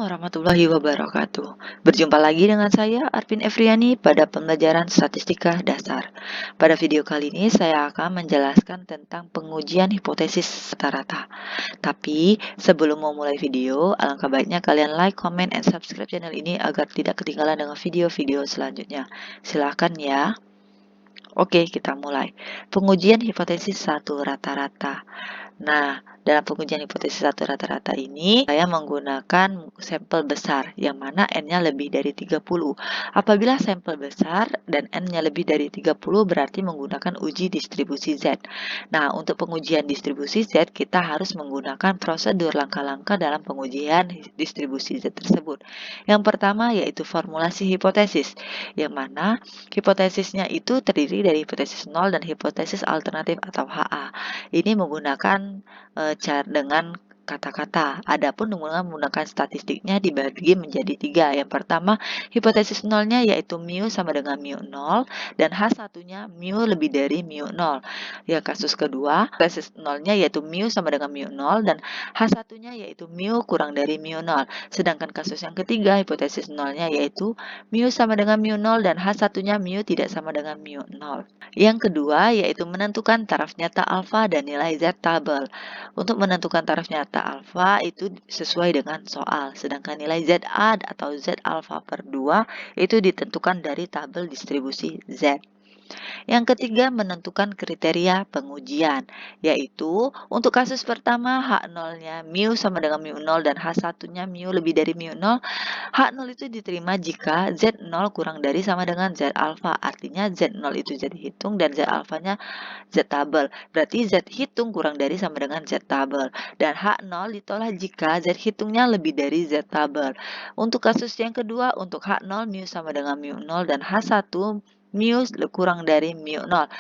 warahmatullahi wabarakatuh. Berjumpa lagi dengan saya, Arvin Efriani, pada pembelajaran statistika dasar. Pada video kali ini, saya akan menjelaskan tentang pengujian hipotesis rata-rata. Tapi, sebelum memulai video, alangkah baiknya kalian like, comment, and subscribe channel ini agar tidak ketinggalan dengan video-video selanjutnya. Silahkan ya. Oke, kita mulai. Pengujian hipotesis satu rata-rata. Nah, dalam pengujian hipotesis satu rata-rata ini, saya menggunakan sampel besar, yang mana N-nya lebih dari 30. Apabila sampel besar dan N-nya lebih dari 30, berarti menggunakan uji distribusi Z. Nah, untuk pengujian distribusi Z, kita harus menggunakan prosedur langkah-langkah dalam pengujian distribusi Z tersebut. Yang pertama, yaitu formulasi hipotesis, yang mana hipotesisnya itu terdiri dari hipotesis 0 dan hipotesis alternatif atau HA. Ini menggunakan cara dengan kata-kata. Adapun menggunakan statistiknya dibagi menjadi 3. Yang pertama, hipotesis nolnya yaitu mu sama dengan mu 0 dan H1-nya mu lebih dari mu 0. Ya, kasus kedua, hipotesis nolnya yaitu mu sama dengan mu 0 dan H1-nya yaitu mu kurang dari mu 0. Sedangkan kasus yang ketiga, hipotesis nolnya yaitu mu sama dengan mu 0 dan H1-nya mu tidak sama dengan mu 0. Yang kedua, yaitu menentukan taraf nyata alfa dan nilai Z tabel. Untuk menentukan taraf nyata alfa itu sesuai dengan soal, sedangkan nilai ZA atau Z alfa per 2 itu ditentukan dari tabel distribusi Z. Yang ketiga, menentukan kriteria pengujian, yaitu untuk kasus pertama H0-nya mu sama dengan mu 0 dan H1-nya mu lebih dari mu 0. H0 itu diterima jika Z0 kurang dari sama dengan Z alfa, artinya Z0 itu Z hitung dan Z alfanya Z tabel. Berarti Z hitung kurang dari sama dengan Z tabel. Dan H0 ditolak jika Z hitungnya lebih dari Z tabel. Untuk kasus yang kedua, untuk H0 mu sama dengan mu 0 dan H1 mu kurang dari mu 0.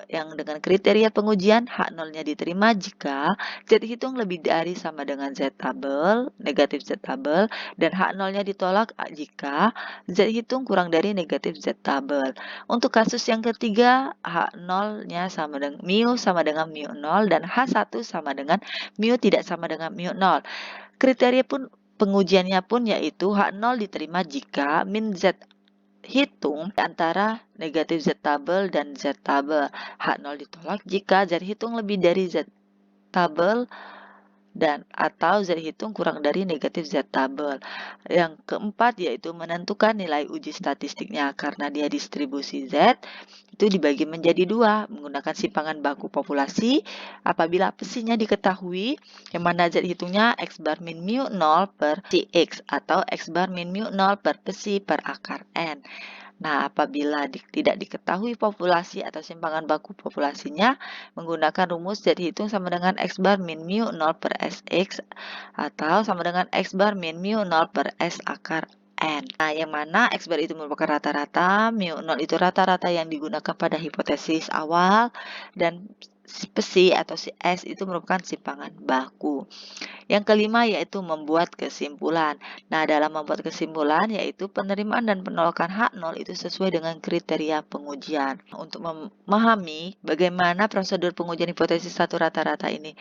Yang dengan kriteria pengujian, H0-nya diterima jika Z hitung lebih dari sama dengan Z tabel, negatif Z tabel, dan H0-nya ditolak jika Z hitung kurang dari negatif Z tabel. Untuk kasus yang ketiga, H0-nya sama dengan mu sama dengan mu 0 dan H1 sama dengan mu tidak sama dengan mu 0. Kriteria pun pengujiannya pun yaitu H0 diterima jika min Z hitung antara negatif Z tabel dan Z tabel. H0 ditolak jika Z hitung lebih dari Z tabel dan atau Z hitung kurang dari negatif Z tabel. Yang keempat yaitu menentukan nilai uji statistiknya, karena dia distribusi Z itu dibagi menjadi 2 menggunakan simpangan baku populasi. Apabila pesinya diketahui, yang mana Z hitungnya X bar min mu 0 per Cx atau X bar min mu 0 per pesi per akar N. Nah, apabila tidak diketahui populasi atau simpangan baku populasinya, menggunakan rumus Z hitung sama dengan X bar min mu 0 per Sx atau sama dengan X bar min mu 0 per S akar N. Nah, yang mana X bar itu merupakan rata-rata, mu 0 itu rata-rata yang digunakan pada hipotesis awal, dan psi atau si S itu merupakan simpangan baku. Yang kelima yaitu membuat kesimpulan. Nah, dalam membuat kesimpulan yaitu penerimaan dan penolakan H0 itu sesuai dengan kriteria pengujian. Untuk memahami bagaimana prosedur pengujian hipotesis satu rata-rata ini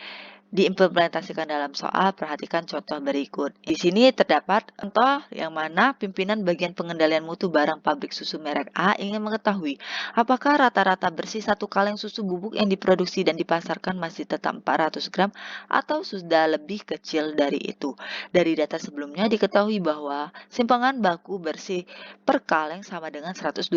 diimplementasikan dalam soal, perhatikan contoh berikut. Di sini terdapat contoh yang mana pimpinan bagian pengendalian mutu barang pabrik susu merek A ingin mengetahui apakah rata-rata bersih satu kaleng susu bubuk yang diproduksi dan dipasarkan masih tetap 400 gram atau sudah lebih kecil dari itu. Dari data sebelumnya diketahui bahwa simpangan baku bersih per kaleng sama dengan 125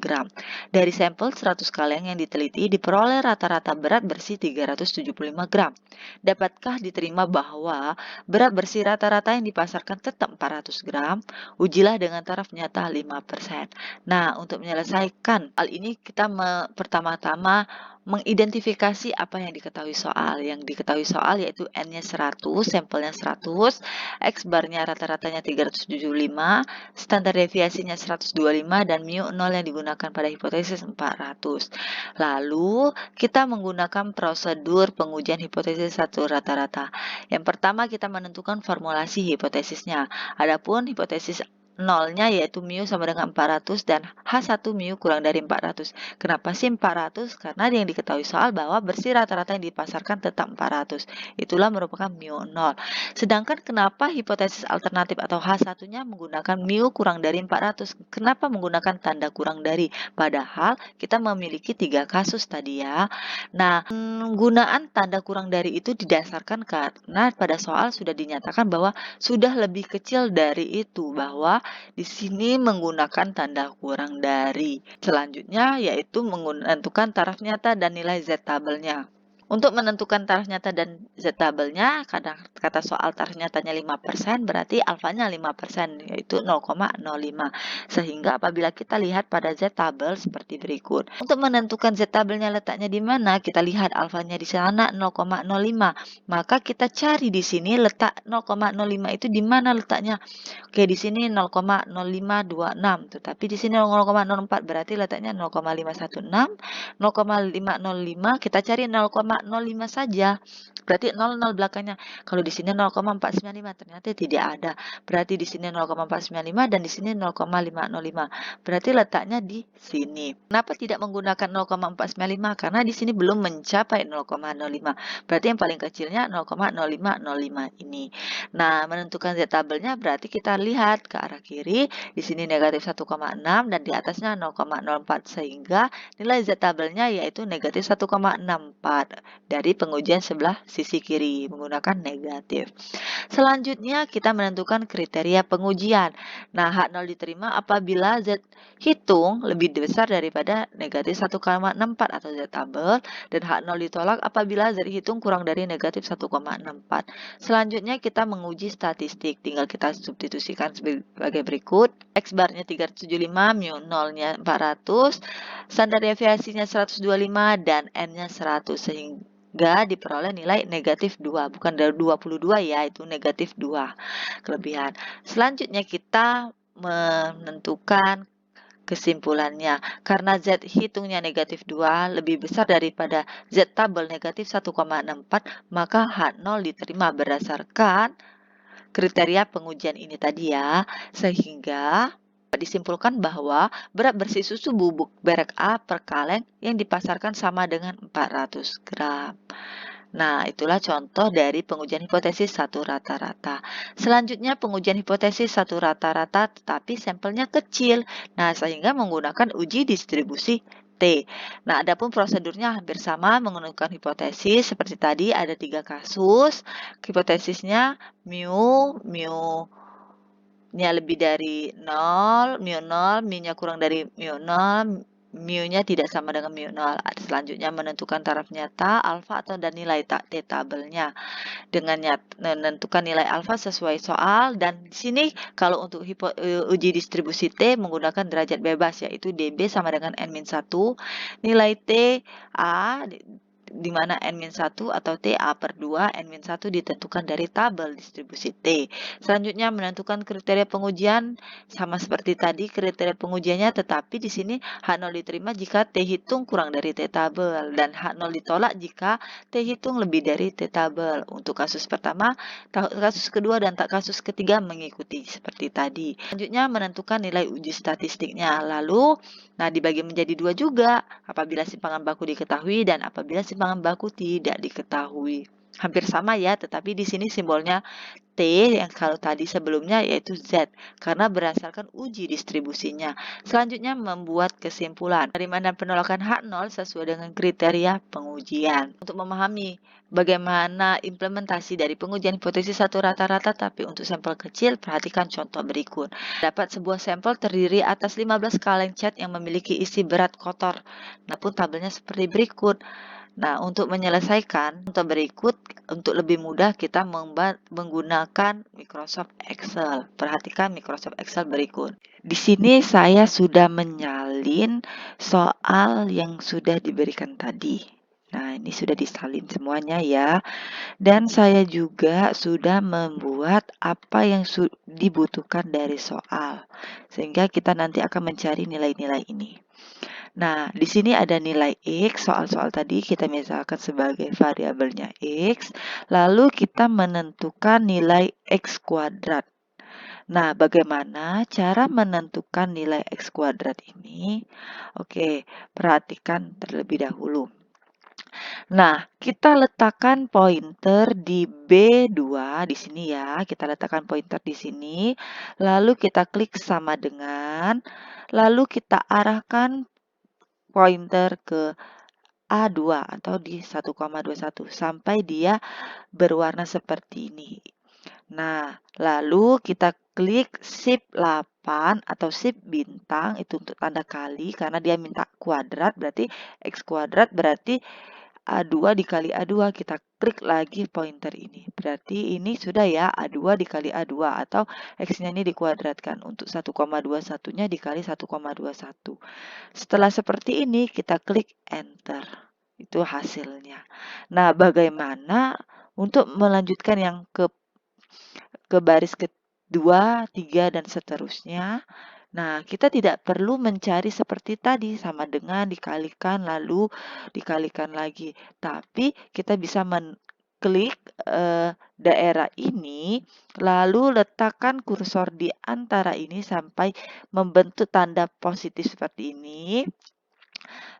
gram. Dari sampel 100 kaleng yang diteliti diperoleh rata-rata berat bersih 375 gram. Dapatkah diterima bahwa berat bersih rata-rata yang dipasarkan tetap 400 gram? Ujilah dengan taraf nyata 5%. Nah, untuk menyelesaikan hal ini kita pertama-tama mengidentifikasi apa yang diketahui soal. Yang diketahui soal yaitu N-nya 100, sampelnya 100, X barnya rata-ratanya 375, standar deviasinya 125, dan mu 0 yang digunakan pada hipotesis 400. Lalu, kita menggunakan prosedur pengujian hipotesis satu rata-rata. Yang pertama, kita menentukan formulasi hipotesisnya. Adapun hipotesis nolnya yaitu mu sama dengan 400 dan H1 mu kurang dari 400. Kenapa sih 400? Karena yang diketahui soal bahwa bersih rata-rata yang dipasarkan tetap 400. Itulah merupakan mu 0. Sedangkan kenapa hipotesis alternatif atau H1-nya menggunakan mu kurang dari 400? Kenapa menggunakan tanda kurang dari? Padahal kita memiliki 3 kasus tadi ya. Nah, penggunaan tanda kurang dari itu didasarkan karena pada soal sudah dinyatakan bahwa sudah lebih kecil dari itu, bahwa di sini menggunakan tanda kurang dari. Selanjutnya yaitu menentukan taraf nyata dan nilai Z tabelnya. Untuk menentukan taraf nyata dan Z tabelnya, kata soal taraf nyatanya 5%, berarti alfanya 5%, yaitu 0,05. Sehingga apabila kita lihat pada Z tabel seperti berikut. Untuk menentukan Z tabelnya letaknya di mana, kita lihat alfanya di sana 0,05. Maka kita cari di sini letak 0,05 itu di mana letaknya. Oke, di sini 0,0526, tetapi di sini 0,04 berarti letaknya 0,516, 0,505, kita cari 0,05 saja. Berarti 00 belakangnya. Kalau di sini 0,495 ternyata tidak ada. Berarti di sini 0,495 dan di sini 0,505. Berarti letaknya di sini. Kenapa tidak menggunakan 0,495? Karena di sini belum mencapai 0,05. Berarti yang paling kecilnya 0,0505 ini. Nah, menentukan Z tabelnya berarti kita lihat ke arah kiri, di sini negatif 1,6 dan di atasnya 0,04 sehingga nilai Z tabelnya yaitu negatif 1,64 dari pengujian sebelah sisi kiri menggunakan negatif. Selanjutnya kita menentukan kriteria pengujian. Nah, H0 diterima apabila Z hitung lebih besar daripada negatif 1,64 atau Z tabel dan H0 ditolak apabila Z hitung kurang dari negatif 1,64. Selanjutnya kita menguji statistik. Tinggal kita substitusikan sebagai berikut. X barnya 375, mu 0-nya 400, standar deviasinya 125 dan N-nya 100 sehingga diperoleh nilai negatif 2, bukan dari 22 ya, itu negatif 2 kelebihan. Selanjutnya kita menentukan kesimpulannya. Karena Z hitungnya negatif 2 lebih besar daripada Z tabel negatif 1,64, maka H0 diterima berdasarkan kriteria pengujian ini tadi ya. Sehingga disimpulkan bahwa berat bersih susu bubuk merek A per kaleng yang dipasarkan sama dengan 400 gram. Nah, itulah contoh dari pengujian hipotesis satu rata-rata. Selanjutnya pengujian hipotesis satu rata-rata tetapi sampelnya kecil. Nah, sehingga menggunakan uji distribusi T. Nah, adapun prosedurnya hampir sama menggunakan hipotesis seperti tadi ada 3 kasus. Hipotesisnya mu-nya lebih dari 0, mu 0, mu-nya kurang dari mu 0, mu-nya tidak sama dengan mu 0. Selanjutnya menentukan taraf nyata, alfa atau dan nilai T tabelnya. Dengan menentukan nilai alfa sesuai soal dan di sini kalau untuk uji distribusi T menggunakan derajat bebas yaitu dB sama dengan N-1. Nilai T A di mana N-1 atau T A per 2, N-1 ditentukan dari tabel distribusi T. Selanjutnya menentukan kriteria pengujian sama seperti tadi kriteria pengujiannya, tetapi di sini H0 diterima jika T hitung kurang dari T tabel dan H0 ditolak jika T hitung lebih dari T tabel. Untuk kasus pertama, kasus kedua dan kasus ketiga mengikuti seperti tadi. Selanjutnya menentukan nilai uji statistiknya. Lalu, dibagi menjadi 2 juga apabila simpangan baku diketahui dan apabila simpangan baku tidak diketahui. Hampir sama ya, tetapi di sini simbolnya T yang kalau tadi sebelumnya yaitu Z karena berdasarkan uji distribusinya. Selanjutnya membuat kesimpulan. Penerimaan dan penolakan H0 sesuai dengan kriteria pengujian. Untuk memahami bagaimana implementasi dari pengujian hipotesis satu rata-rata tapi untuk sampel kecil, perhatikan contoh berikut. Dapat sebuah sampel terdiri atas 15 kaleng cat yang memiliki isi berat kotor. Namun tabelnya seperti berikut. Nah, untuk menyelesaikan contoh berikut, untuk lebih mudah kita menggunakan Microsoft Excel. Perhatikan Microsoft Excel berikut. Di sini saya sudah menyalin soal yang sudah diberikan tadi. Nah, ini sudah disalin semuanya ya. Dan saya juga sudah membuat apa yang dibutuhkan dari soal. Sehingga kita nanti akan mencari nilai-nilai ini. Nah, di sini ada nilai X, soal-soal tadi kita misalkan sebagai variabelnya X, lalu kita menentukan nilai X kuadrat. Nah, bagaimana cara menentukan nilai X kuadrat ini? Oke, perhatikan terlebih dahulu. Nah, kita letakkan pointer di B2 di sini ya. Kita letakkan pointer di sini. Lalu kita klik sama dengan, lalu kita arahkan pointer ke A2 atau di 1,21 sampai dia berwarna seperti ini. Nah, lalu kita klik shift 8 atau shift bintang itu untuk tanda kali karena dia minta kuadrat berarti X kuadrat berarti A2 dikali A2, kita klik lagi pointer ini. Berarti ini sudah ya A2 dikali A2 atau X-nya ini dikuadratkan untuk 1,21-nya dikali 1,21. Setelah seperti ini kita klik enter. Itu hasilnya. Nah, bagaimana untuk melanjutkan yang ke baris kedua, tiga, dan seterusnya? Nah, kita tidak perlu mencari seperti tadi, sama dengan dikalikan lalu dikalikan lagi. Tapi kita bisa mengklik daerah ini, lalu letakkan kursor di antara ini sampai membentuk tanda positif seperti ini.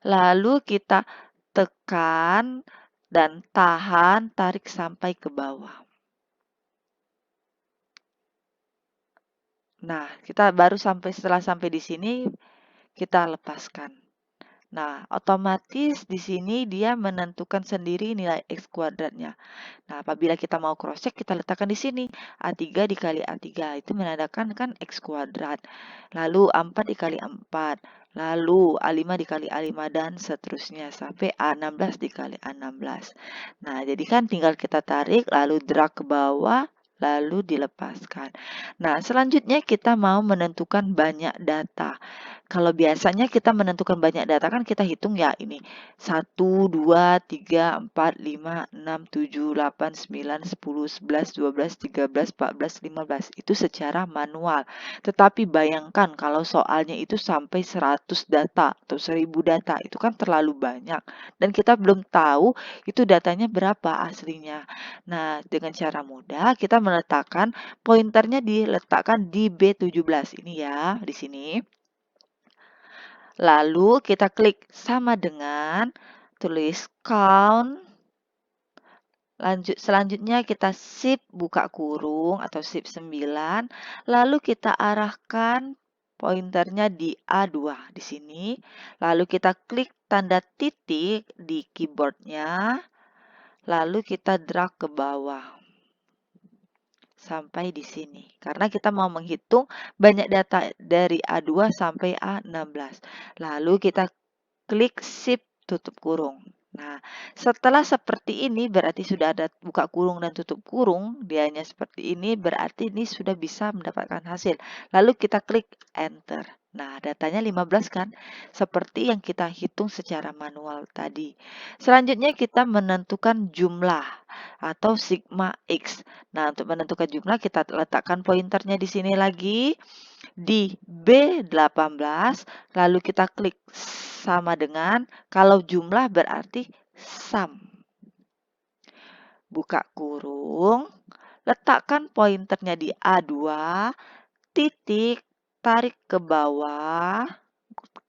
Lalu kita tekan dan tahan, tarik sampai ke bawah. Nah, kita baru setelah sampai di sini, kita lepaskan. Nah, otomatis di sini dia menentukan sendiri nilai X kuadratnya. Nah, apabila kita mau cross check, kita letakkan di sini. A3 dikali A3, itu menandakan kan X kuadrat. Lalu A4 dikali A4. Lalu A5 dikali A5 dan seterusnya sampai A16 dikali A16. Nah, jadi kan tinggal kita tarik, lalu drag ke bawah, lalu dilepaskan. Nah, selanjutnya kita mau menentukan banyak data. Kalau biasanya kita menentukan banyak data kan kita hitung ya ini 1, 2, 3, 4, 5, 6, 7, 8, 9, 10, 11, 12, 13, 14, 15. Itu secara manual. Tetapi bayangkan kalau soalnya itu sampai 100 data atau 1000 data. Itu kan terlalu banyak. Dan kita belum tahu itu datanya berapa aslinya. Nah, dengan cara mudah kita meletakkan pointernya diletakkan di B17 ini ya, di sini. Lalu kita klik sama dengan tulis count. Selanjutnya kita shift buka kurung atau shift 9. Lalu kita arahkan pointernya di A2 di sini. Lalu kita klik tanda titik di keyboardnya. Lalu kita drag ke bawah sampai di sini. Karena kita mau menghitung banyak data dari A2 sampai A16. Lalu kita klik shift tutup kurung. Nah, setelah seperti ini berarti sudah ada buka kurung dan tutup kurung, dianya seperti ini berarti ini sudah bisa mendapatkan hasil. Lalu kita klik enter. Nah, datanya 15 kan? Seperti yang kita hitung secara manual tadi. Selanjutnya kita menentukan jumlah atau sigma X. Nah, untuk menentukan jumlah kita letakkan pointernya di sini lagi di B18, lalu kita klik sama dengan, kalau jumlah berarti sum. Buka kurung, letakkan pointernya di A2, titik, tarik ke bawah,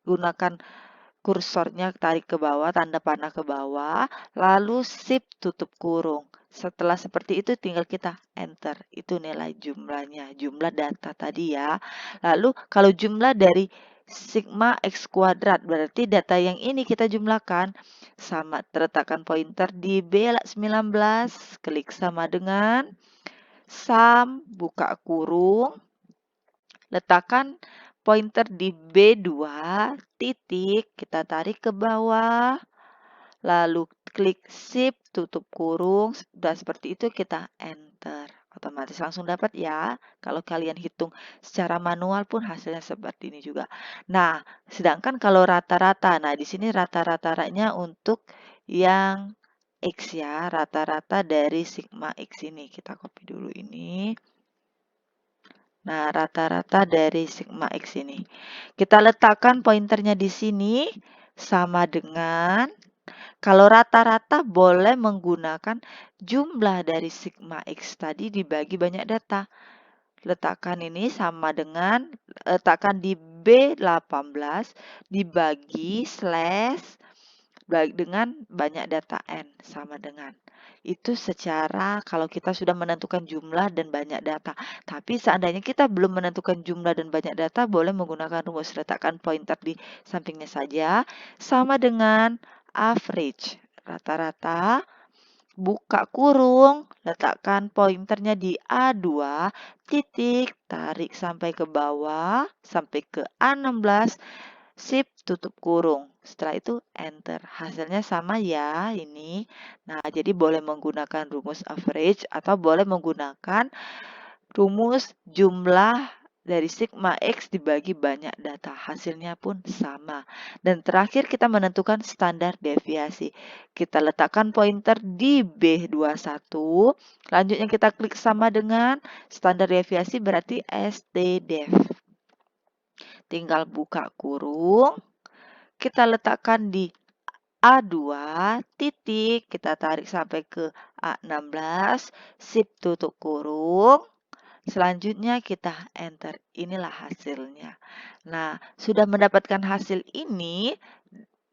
gunakan kursornya tarik ke bawah, tanda panah ke bawah, lalu shift tutup kurung. Setelah seperti itu tinggal kita enter. Itu nilai jumlahnya, jumlah data tadi ya. Lalu kalau jumlah dari sigma X kuadrat berarti data yang ini kita jumlahkan sama terletakkan pointer di B19, klik sama dengan sum, buka kurung, letakkan pointer di B2, titik, kita tarik ke bawah, lalu klik shift, tutup kurung, dan seperti itu kita enter. Otomatis langsung dapat ya. Kalau kalian hitung secara manual pun hasilnya seperti ini juga. Nah, sedangkan kalau rata-rata, nah di sini rata-ratanya untuk yang X ya, rata-rata dari sigma X ini. Kita copy dulu ini. Nah, rata-rata dari sigma X ini. Kita letakkan pointernya di sini sama dengan, kalau rata-rata boleh menggunakan jumlah dari sigma X tadi dibagi banyak data. letakkan ini sama dengan, letakkan di B18 dibagi slash dengan banyak data N sama dengan. Itu secara kalau kita sudah menentukan jumlah dan banyak data. Tapi seandainya kita belum menentukan jumlah dan banyak data, boleh menggunakan rumus. Letakkan pointer di sampingnya saja, sama dengan average, rata-rata, buka kurung, letakkan pointernya di A2, titik, tarik sampai ke bawah, sampai ke A16, Shift tutup kurung. Setelah itu enter. Hasilnya sama ya ini. Nah, jadi boleh menggunakan rumus average atau boleh menggunakan rumus jumlah dari sigma X dibagi banyak data. Hasilnya pun sama. Dan terakhir kita menentukan standar deviasi. Kita letakkan pointer di B21. Selanjutnya kita klik sama dengan standar deviasi berarti STDEV. Tinggal buka kurung, kita letakkan di A2, titik, kita tarik sampai ke A16, shift tutup kurung, selanjutnya kita enter. Inilah hasilnya. Nah, sudah mendapatkan hasil ini,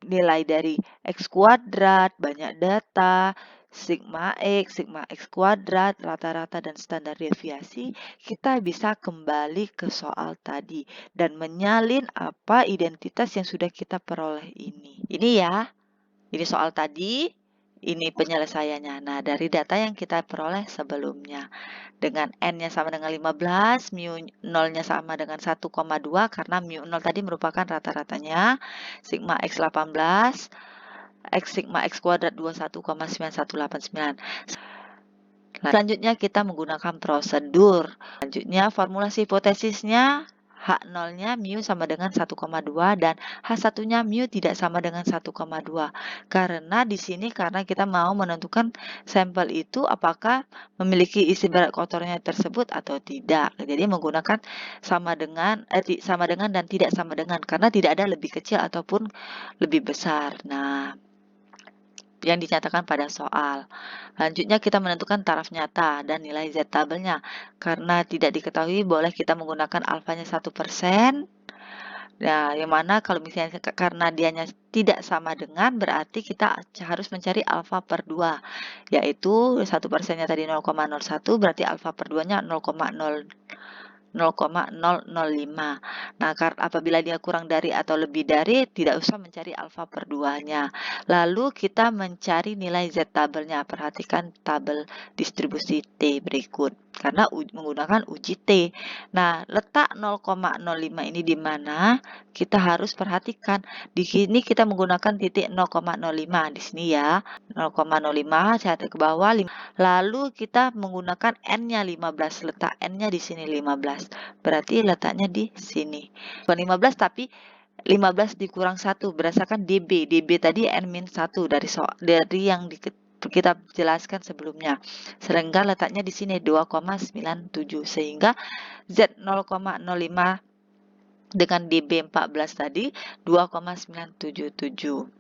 nilai dari X kuadrat, banyak data, sigma X kuadrat, rata-rata, dan standar deviasi, kita bisa kembali ke soal tadi dan menyalin apa identitas yang sudah kita peroleh ini. Ini ya, ini soal tadi, ini penyelesaiannya. Nah, dari data yang kita peroleh sebelumnya. Dengan N-nya sama dengan 15, mu 0-nya sama dengan 1,2 karena mu 0 tadi merupakan rata-ratanya, sigma X 18, sigma X kuadrat 21,9189. Selanjutnya kita menggunakan prosedur. Selanjutnya formulasi hipotesisnya H0-nya mu sama dengan 1,2 dan H1-nya mu tidak sama dengan 1,2. Karena di sini karena kita mau menentukan sampel itu apakah memiliki isi berat kotornya tersebut atau tidak. Jadi menggunakan sama dengan dan tidak sama dengan karena tidak ada lebih kecil ataupun lebih besar. Nah, yang dinyatakan pada soal. Selanjutnya kita menentukan taraf nyata dan nilai Z tabelnya. Karena tidak diketahui, boleh kita menggunakan alfanya 1%. Nah, yang mana kalau misalnya karena dianya tidak sama dengan, berarti kita harus mencari alfa per 2. Yaitu 1%-nya tadi 0,01, berarti alfa per 2-nya 0,005. Nah, apabila dia kurang dari atau lebih dari, tidak usah mencari alfa per 2-nya. Lalu kita mencari nilai Z tabelnya. Perhatikan tabel distribusi T berikut. Karena menggunakan uji T. Nah, letak 0,05 ini di mana? Kita harus perhatikan. Di sini kita menggunakan titik 0,05. Di sini ya. 0,05, catat ke bawah. Lalu kita menggunakan N-nya 15. Letak N-nya di sini 15. Berarti letaknya di sini. Bukan 15 tapi 15 dikurang 1 berdasarkan DB. DB tadi N-1 dari yang kita jelaskan sebelumnya. Sehingga letaknya di sini 2,97 sehingga Z 0,05 dengan DB 14 tadi 2,977.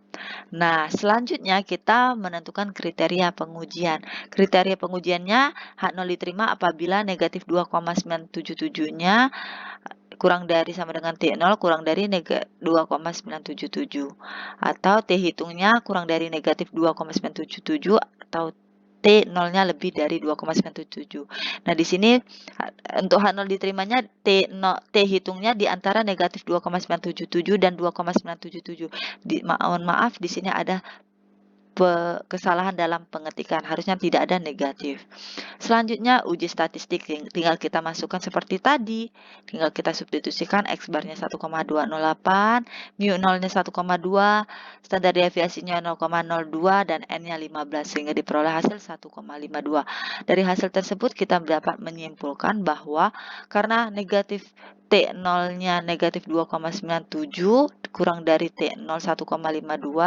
Nah, selanjutnya kita menentukan kriteria pengujian. Kriteria pengujiannya H0 diterima apabila negatif 2,977-nya kurang dari sama dengan T0 kurang dari 2,977 atau T hitungnya kurang dari negatif 2,977 atau T0-nya lebih dari 2,977. Nah, di sini untuk H0 diterimanya T hitungnya di antara negatif 2,977 dan 2,977. Mohon maaf, di sini ada kesalahan dalam pengetikan, harusnya tidak ada negatif. Selanjutnya uji statistik, tinggal kita masukkan seperti tadi, tinggal kita substitusikan X barnya 1,208, mu 0-nya 1,2, standar deviasinya 0,02 dan N-nya 15 sehingga diperoleh hasil 1,52. Dari hasil tersebut kita dapat menyimpulkan bahwa karena negatif T0-nya negatif 2,97 kurang dari T0 1,52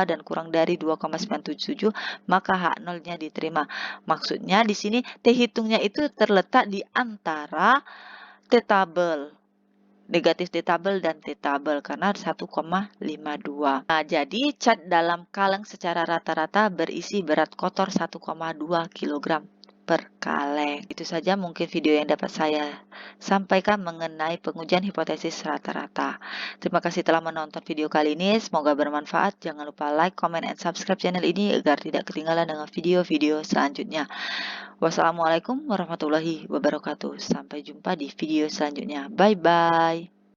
dan kurang dari 2,977 maka H0-nya diterima. Maksudnya di sini T hitungnya itu terletak di antara T tabel, negatif T tabel dan T tabel karena 1,52. Nah, jadi cat dalam kaleng secara rata-rata berisi berat kotor 1,2 kg per kaleng. Itu saja mungkin video yang dapat saya sampaikan mengenai pengujian hipotesis rata-rata. Terima kasih telah menonton video kali ini, semoga bermanfaat. Jangan lupa like, comment, and subscribe channel ini agar tidak ketinggalan dengan video-video selanjutnya. Wassalamualaikum warahmatullahi wabarakatuh. Sampai jumpa di video selanjutnya. Bye-bye.